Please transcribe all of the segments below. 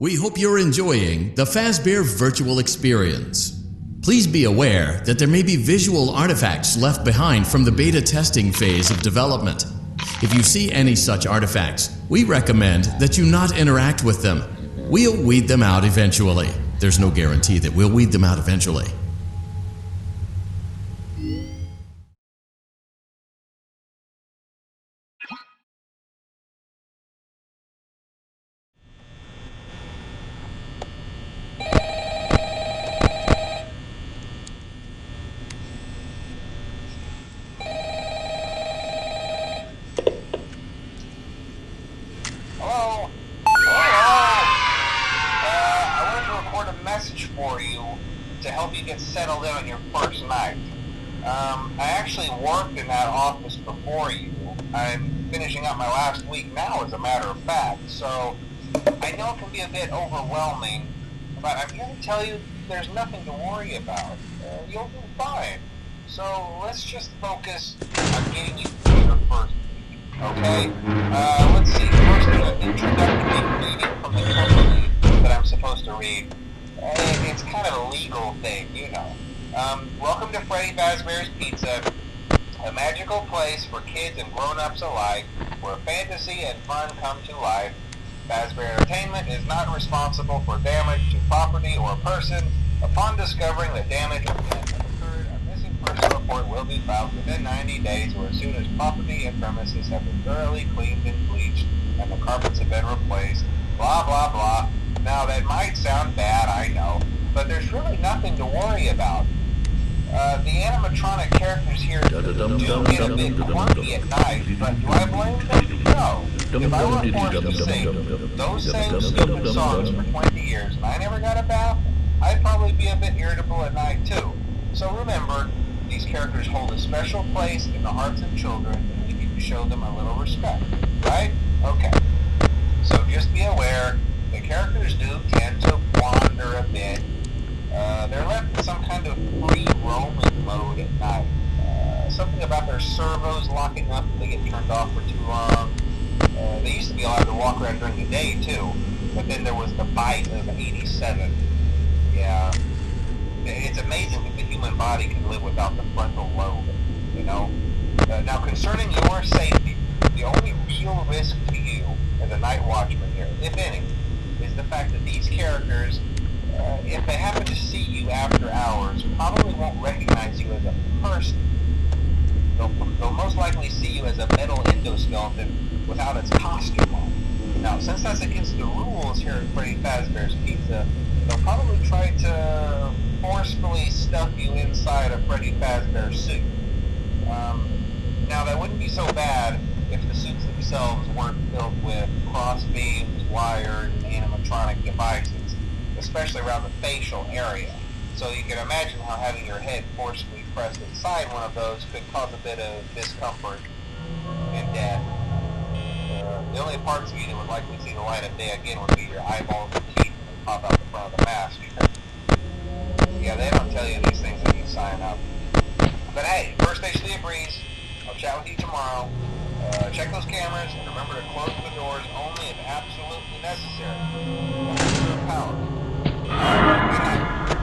We hope you're enjoying the Fazbear virtual experience. Please be aware that there may be visual artifacts left behind from the beta testing phase of development. If you see any such artifacts, we recommend that you not interact with them. We'll weed them out eventually. There's no guarantee that we'll weed them out eventually. For you to help you get settled in on your first night. I actually worked in that office before you. I'm finishing up my last week now, as a matter of fact, so I know it can be a bit overwhelming, but I'm here to tell you there's nothing to worry about. You'll do fine. So let's just focus on getting you through your first week, okay? Let's see, first an introductory reading from the company that I'm supposed to read. It's kind of a legal thing, you know. Welcome to Freddy Fazbear's Pizza, a magical place for kids and grown-ups alike, where fantasy and fun come to life. Fazbear Entertainment is not responsible for damage to property or person. Upon discovering that damage has occurred, a missing person report will be filed within 90 days or as soon as property and premises have been thoroughly cleaned and bleached and the carpets have been replaced. Blah, blah, blah. Now, that might sound bad, I know, but there's really nothing to worry about. The animatronic characters here do get a bit quirky at night, but do I blame them? No. If I were forced to sing those same stupid songs for 20 years and I never got a bath, I'd probably be a bit irritable at night too. So remember, these characters hold a special place in the hearts of children, and we need to show them a little respect, right? Okay. So just be aware, the characters do tend to wander a bit. They're left in some kind of free roaming mode at night. Something about their servos locking up if they get turned off for too long. They used to be allowed to walk around during the day too, but then there was the bite of 87. Yeah. It's amazing that the human body can live without the frontal lobe, you know? Now, concerning your safety, the only real risk to you as a night watchman here, if any, is the fact that these characters, if they happen to see you after hours, probably won't recognize you as a person. They'll most likely see you as a metal endoskeleton without its costume on. Now, since that's against the rules here at Freddy Fazbear's Pizza, they'll probably try to forcefully stuff you inside a Freddy Fazbear suit. Now, that wouldn't be so bad if the suits themselves weren't filled with cross beams, wires, and animatronic devices, especially around the facial area. So you can imagine how having your head forcefully pressed inside one of those could cause a bit of discomfort and death. The only parts of you that would likely see the light of day again would be your eyeballs and teeth when they pop out the front of the mask. Yeah, they don't tell you these things when you sign up. But hey, first station of the breeze. I'll chat with you tomorrow. Check those cameras and remember to close the doors only if absolutely necessary. Conserve power. Good night.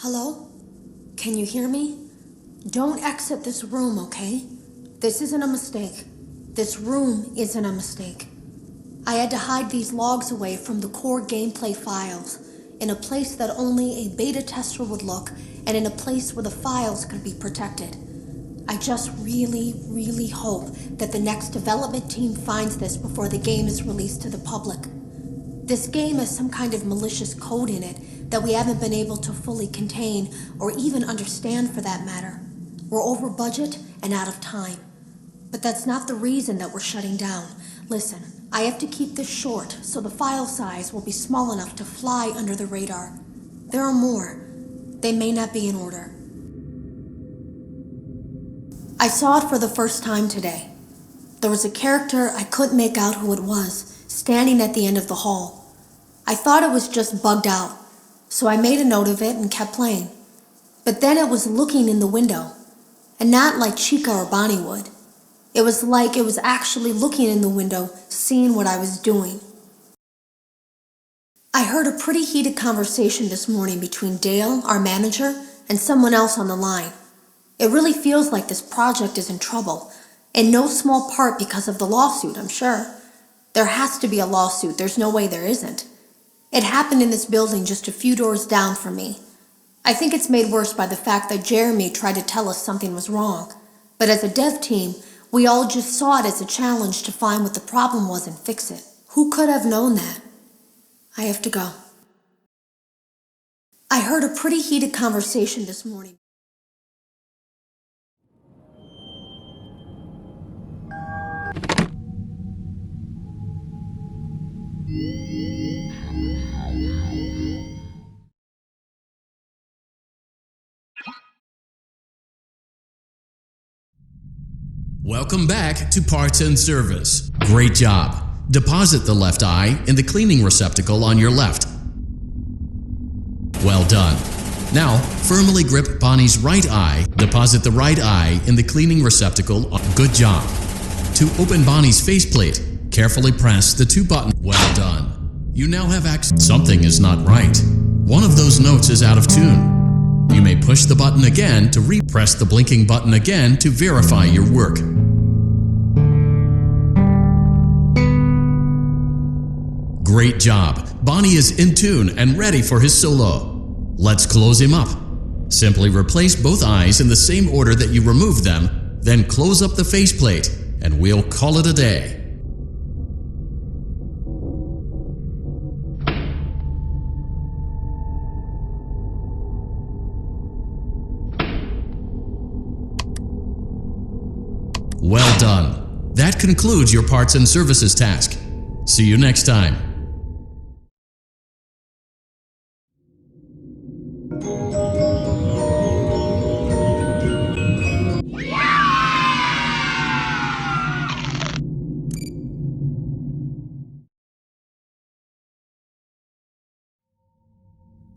Hello? Can you hear me? Don't exit this room, okay? This isn't a mistake. This room isn't a mistake. I had to hide these logs away from the core gameplay files, in a place that only a beta tester would look, and in a place where the files could be protected. I just really hope that the next development team finds this before the game is released to the public. This game has some kind of malicious code in it that we haven't been able to fully contain or even understand for that matter. We're over budget and out of time. But that's not the reason that we're shutting down. Listen, I have to keep this short so the file size will be small enough to fly under the radar. There are more. They may not be in order. I saw it for the first time today. There was a character I couldn't make out who it was, standing at the end of the hall. I thought it was just bugged out, so I made a note of it and kept playing. But then it was looking in the window, and not like Chica or Bonnie would. It was like it was actually looking in the window, seeing what I was doing. I heard a pretty heated conversation this morning between Dale, our manager, and someone else on the line. It really feels like this project is in trouble, in no small part because of the lawsuit, I'm sure. There has to be a lawsuit, there's no way there isn't. It happened in this building just a few doors down from me. I think it's made worse by the fact that Jeremy tried to tell us something was wrong. But as a dev team, we all just saw it as a challenge to find what the problem was and fix it. Who could have known that? I have to go. I heard a pretty heated conversation this morning. Welcome back to Parts and Service. Great job. Deposit the left eye in the cleaning receptacle on your left. Well done. Now, firmly grip Bonnie's right eye. Deposit the right eye in the cleaning receptacle. Good job. To open Bonnie's faceplate, carefully press the two buttons. Well done. You now have access. Something is not right. One of those notes is out of tune. You may push the button again to press the blinking button again to verify your work. Great job. Bonnie is in tune and ready for his solo. Let's close him up. Simply replace both eyes in the same order that you removed them, then close up the faceplate, and we'll call it a day. Well done. That concludes your parts and services task. See you next time.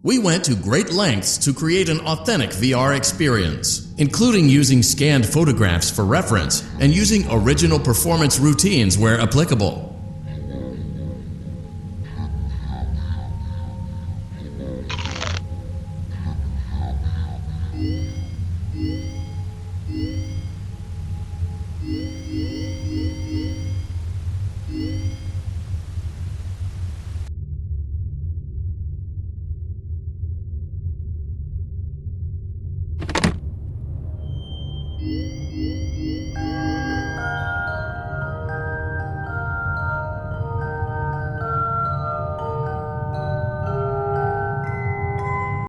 We went to great lengths to create an authentic VR experience, including using scanned photographs for reference and using original performance routines where applicable.